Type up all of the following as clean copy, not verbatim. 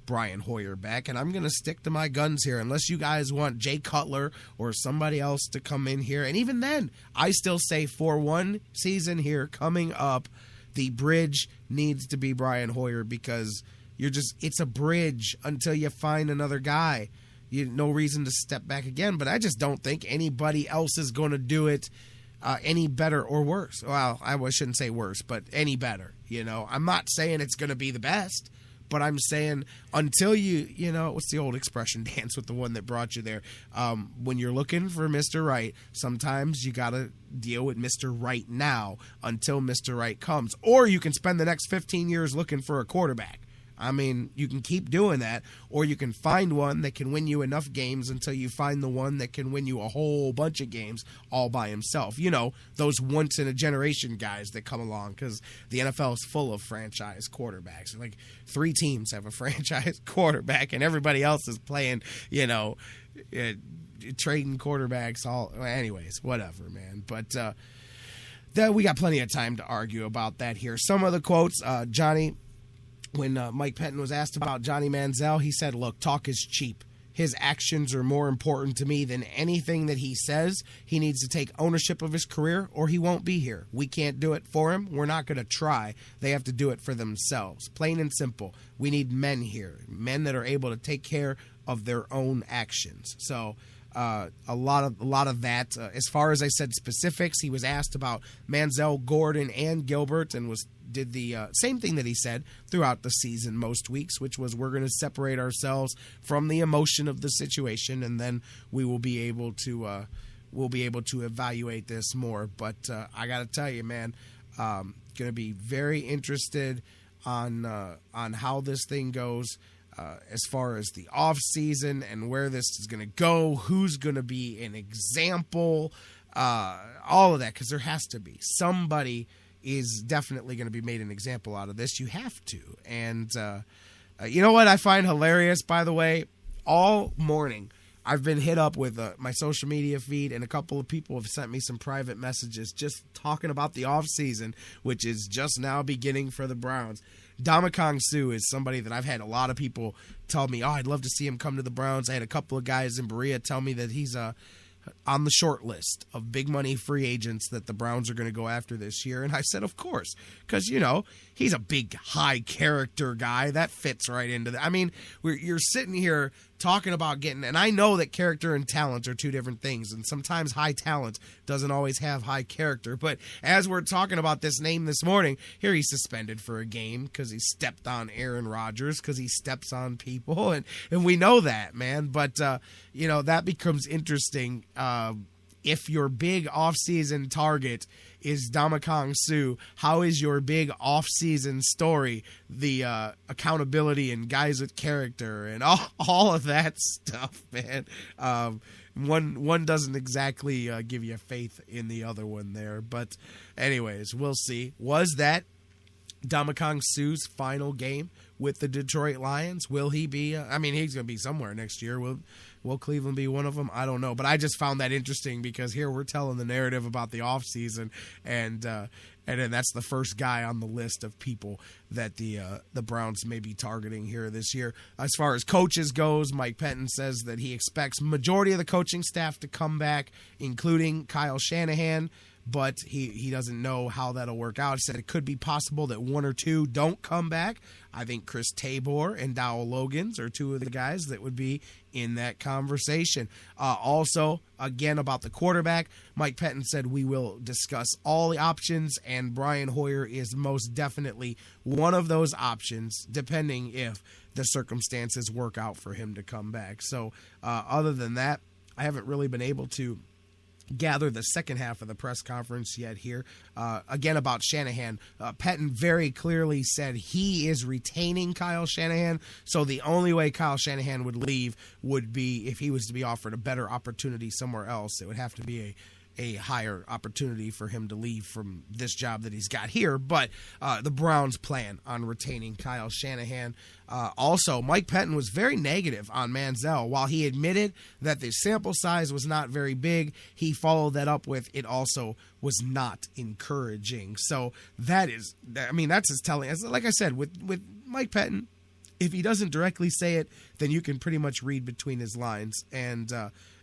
Brian Hoyer back, and I'm going to stick to my guns here unless you guys want Jay Cutler or somebody else to come in here. And even then, I still say for one season here coming up, the bridge needs to be Brian Hoyer because it's a bridge until you find another guy. No reason to step back again, but I just don't think anybody else is going to do it any better or worse. Well, I shouldn't say worse, but any better. I'm not saying it's going to be the best, but I'm saying until what's the old expression, dance with the one that brought you there. When you're looking for Mr. Right, sometimes you got to deal with Mr. Right now until Mr. Right comes. Or you can spend the next 15 years looking for a quarterback. I mean, you can keep doing that, or you can find one that can win you enough games until you find the one that can win you a whole bunch of games all by himself. Those once-in-a-generation guys that come along, because the NFL is full of franchise quarterbacks. Like 3 teams have a franchise quarterback, and everybody else is playing, trading quarterbacks. Anyways, whatever, man. But we got plenty of time to argue about that here. Some of the quotes, Johnny... When Mike Pettine was asked about Johnny Manziel, he said, look, talk is cheap. His actions are more important to me than anything that he says. He needs to take ownership of his career or he won't be here. We can't do it for him. We're not going to try. They have to do it for themselves. Plain and simple. We need men here, men that are able to take care of their own actions. So a lot of that. As far as I said specifics, he was asked about Manziel, Gordon, and Gilbert and did the same thing that he said throughout the season most weeks, which was we're going to separate ourselves from the emotion of the situation, and then we will be able to evaluate this more. But I got to tell you, man, going to be very interested on how this thing goes. As far as the off season and where this is going to go, who's going to be an example, all of that, because there has to be somebody is definitely going to be made an example out of this. You have to. And you know what I find hilarious, by the way? All morning, I've been hit up with my social media feed, and a couple of people have sent me some private messages just talking about the offseason, which is just now beginning for the Browns. Ndamukong Suh is somebody that I've had a lot of people tell me, I'd love to see him come to the Browns. I had a couple of guys in Berea tell me that he's on the short list of big money free agents that the Browns are going to go after this year. And I said, of course, because, he's a big, high character guy. That fits right into that. I mean, you're sitting here talking about and I know that character and talent are two different things, and sometimes high talent doesn't always have high character. But as we're talking about this name this morning, here he's suspended for a game because he stepped on Aaron Rodgers, because he steps on people, and we know that, man. But, that becomes interesting if your big offseason target is Ndamukong Suh. How is your big offseason story the accountability and guys with character and all of that stuff, man? One doesn't exactly give you faith in the other one there. But anyways, we'll see. Was that Ndamukong Suh's final game with the Detroit Lions? Will he be? He's going to be somewhere next year. Will Cleveland be one of them? I don't know. But I just found that interesting because here we're telling the narrative about the offseason, and then that's the first guy on the list of people that the Browns may be targeting here this year. As far as coaches goes, Mike Pettine says that he expects majority of the coaching staff to come back, including Kyle Shanahan, but he doesn't know how that'll work out. He said it could be possible that 1 or 2 don't come back. I think Chris Tabor and Dowell Logans are 2 of the guys that would be in that conversation. Also, again, about the quarterback, Mike Pettine said we will discuss all the options, and Brian Hoyer is most definitely one of those options, depending if the circumstances work out for him to come back. So other than that, I haven't really been able to gather the second half of the press conference yet here. Again, about Shanahan, Pettine very clearly said he is retaining Kyle Shanahan, so the only way Kyle Shanahan would leave would be if he was to be offered a better opportunity somewhere else. It would have to be a higher opportunity for him to leave from this job that he's got here. But the Browns plan on retaining Kyle Shanahan. Also, Mike Pettine was very negative on Manziel. While he admitted that the sample size was not very big, he followed that up with it also was not encouraging. So that's his telling. Like I said, with Mike Pettine, If he doesn't directly say it, then you can pretty much read between his lines. And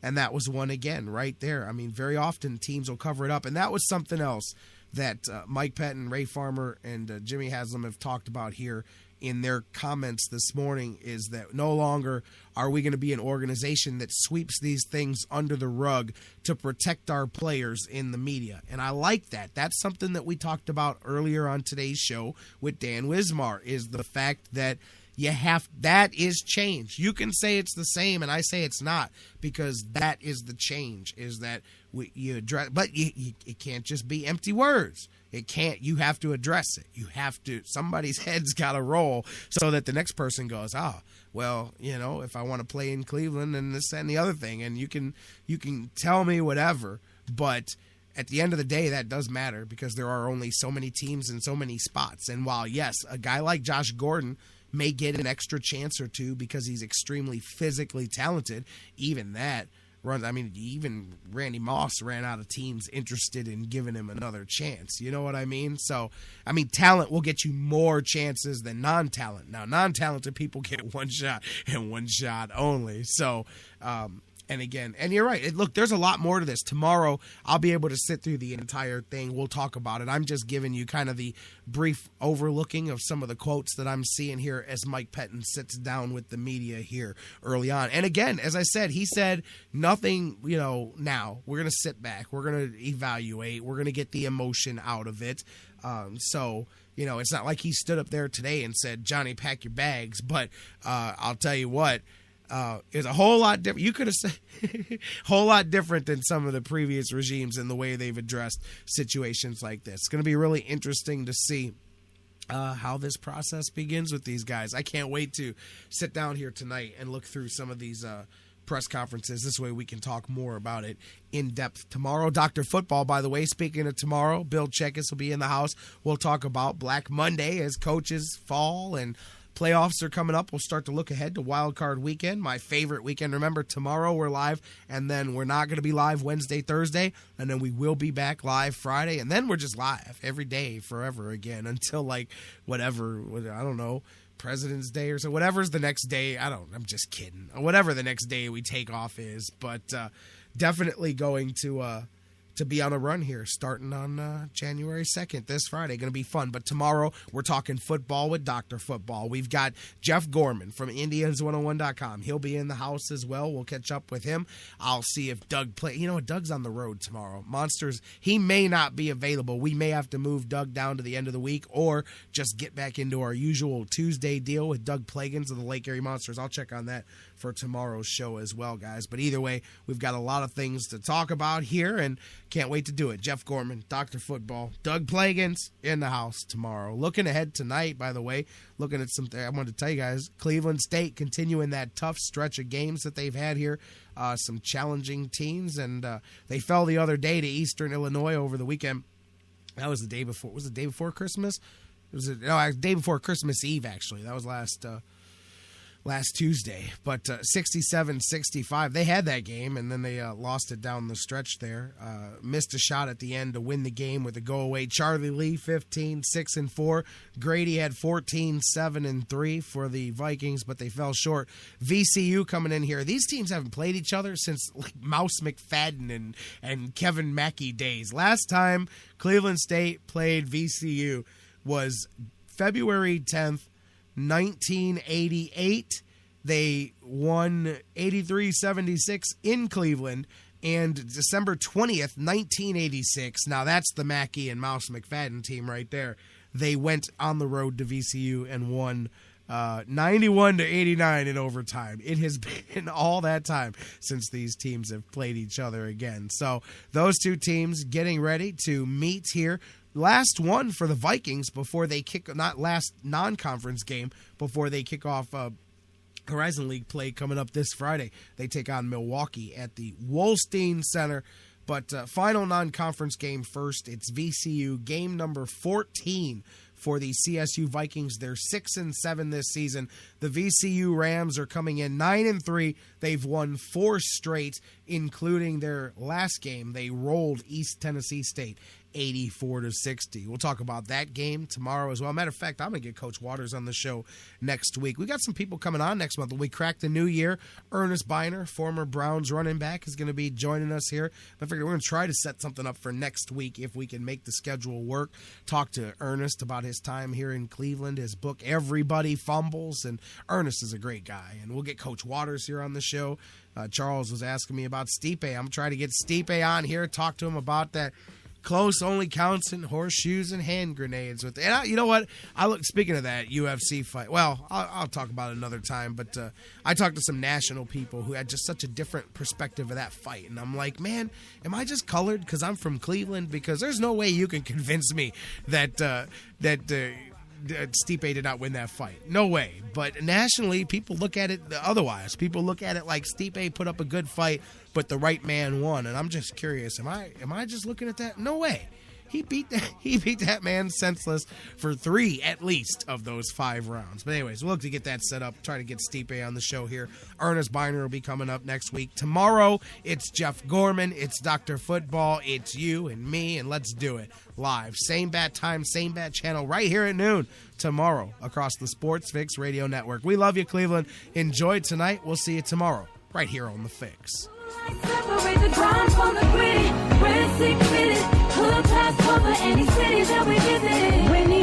that was one again right there. I mean, very often teams will cover it up. And that was something else that Mike Pettine, Ray Farmer, and Jimmy Haslam have talked about here in their comments this morning, is that no longer are we going to be an organization that sweeps these things under the rug to protect our players in the media. And I like that. That's something that we talked about earlier on today's show with Dan Wismar, is the fact that that is change. You can say it's the same, and I say it's not, because that is the change, is that you address, but it can't just be empty words. It can't. You have to address it. You have to. Somebody's head's got to roll so that the next person goes, well, if I want to play in Cleveland and this and the other thing, and you can tell me whatever, but at the end of the day, that does matter, because there are only so many teams and so many spots. And while, yes, a guy like Josh Gordon may get an extra chance or two because he's extremely physically talented, even that runs. I mean, even Randy Moss ran out of teams interested in giving him another chance. You know what I mean? So, I mean, talent will get you more chances than non-talent. Now, non-talented people get one shot and one shot only. So, and again, and you're right. Look, there's a lot more to this. Tomorrow, I'll be able to sit through the entire thing. We'll talk about it. I'm just giving you kind of the brief overlooking of some of the quotes that I'm seeing here as Mike Pettine sits down with the media here early on. And again, as I said, he said nothing, now. We're going to sit back. We're going to evaluate. We're going to get the emotion out of it. So, it's not like he stood up there today and said, Johnny, pack your bags. But I'll tell you what. Is a whole lot different. You could have said a whole lot different than some of the previous regimes in the way they've addressed situations like this. It's going to be really interesting to see how this process begins with these guys. I can't wait to sit down here tonight and look through some of these press conferences. This way we can talk more about it in depth tomorrow. Dr. Football, by the way, speaking of tomorrow, Bill Checkis will be in the house. We'll talk about Black Monday as coaches fall and playoffs are coming up. We'll start to look ahead to Wild Card Weekend, my favorite weekend. Remember, tomorrow we're live, and then we're not going to be live Wednesday, Thursday, and then we will be back live Friday, and then we're just live every day forever again until, whatever, I don't know, President's Day or so, whatever's the next day. I'm just kidding. Whatever the next day we take off is, but definitely going to be on a run here starting on January 2nd, this Friday. Going to be fun. But tomorrow we're talking football with Dr. Football. We've got Jeff Gorman from Indians101.com. He'll be in the house as well. We'll catch up with him. I'll see if Doug Doug's on the road tomorrow. Monsters, he may not be available. We may have to move Doug down to the end of the week or just get back into our usual Tuesday deal with Doug Plagans of the Lake Erie Monsters. I'll check on that for tomorrow's show as well, guys. But either way, we've got a lot of things to talk about here, and can't wait to do it. Jeff Gorman, Dr. Football, Doug Plagans in the house tomorrow. Looking ahead tonight, by the way, looking at something I wanted to tell you guys. Cleveland State continuing that tough stretch of games that they've had here. Some challenging teams, and they fell the other day to Eastern Illinois over the weekend. That was the day before. Was it the day before Christmas? Day before Christmas Eve, actually. That was last Tuesday, but 67-65. They had that game, and then they lost it down the stretch there. Missed a shot at the end to win the game with a go-away. Charlie Lee, 15-6-4. Grady had 14-7-3 for the Vikings, but they fell short. VCU coming in here. These teams haven't played each other since Mouse McFadden and Kevin Mackey days. Last time Cleveland State played VCU was February 10th, 1988. They won 83-76 in Cleveland, and December 20th, 1986. Now that's the Mackey and Mouse McFadden team right there. They went on the road to VCU and won 91-89 in overtime. It has been all that time since these teams have played each other again. So those two teams getting ready to meet here. Last one for the Vikings before they last non-conference game before they kick off Horizon League play coming up this Friday. They take on Milwaukee at the Wolstein Center. But final non-conference game first. It's VCU game number 14 for the CSU Vikings. They're 6-7 this season. The VCU Rams are coming in 9-3. They've won 4 straight, including their last game. They rolled East Tennessee State 84-60. We'll talk about that game tomorrow as well. Matter of fact, I'm going to get Coach Waters on the show next week. We got some people coming on next month. When we crack the new year, Ernest Biner, former Browns running back, is going to be joining us here. I figured we're going to try to set something up for next week if we can make the schedule work. Talk to Ernest about his time here in Cleveland, his book, Everybody Fumbles, and Ernest is a great guy. And we'll get Coach Waters here on the show. Charles was asking me about Stipe. I'm trying to get Stipe on here, talk to him about that close only counts in horseshoes and hand grenades. You know what? Speaking of that UFC fight, well, I'll talk about it another time, but I talked to some national people who had just such a different perspective of that fight, and I'm like, man, am I just colored because I'm from Cleveland? Because there's no way you can convince me that Stipe did not win that fight. No way. But nationally, people look at it otherwise. People look at it like Stipe put up a good fight, but the right man won. And I'm just curious, am I just looking at that? No way. He beat that man senseless for 3 at least of those 5 rounds. But anyways, we'll look to get that set up. Try to get Stipe on the show here. Ernest Biner will be coming up next week. Tomorrow, it's Jeff Gorman. It's Dr. Football. It's you and me, and let's do it live. Same bat time, same bat channel, right here at noon tomorrow across the Sports Fix Radio Network. We love you, Cleveland. Enjoy tonight. We'll see you tomorrow right here on The Fix. Separate the ground from the gritty. We're sick with it. Hood pass over any city that we visit.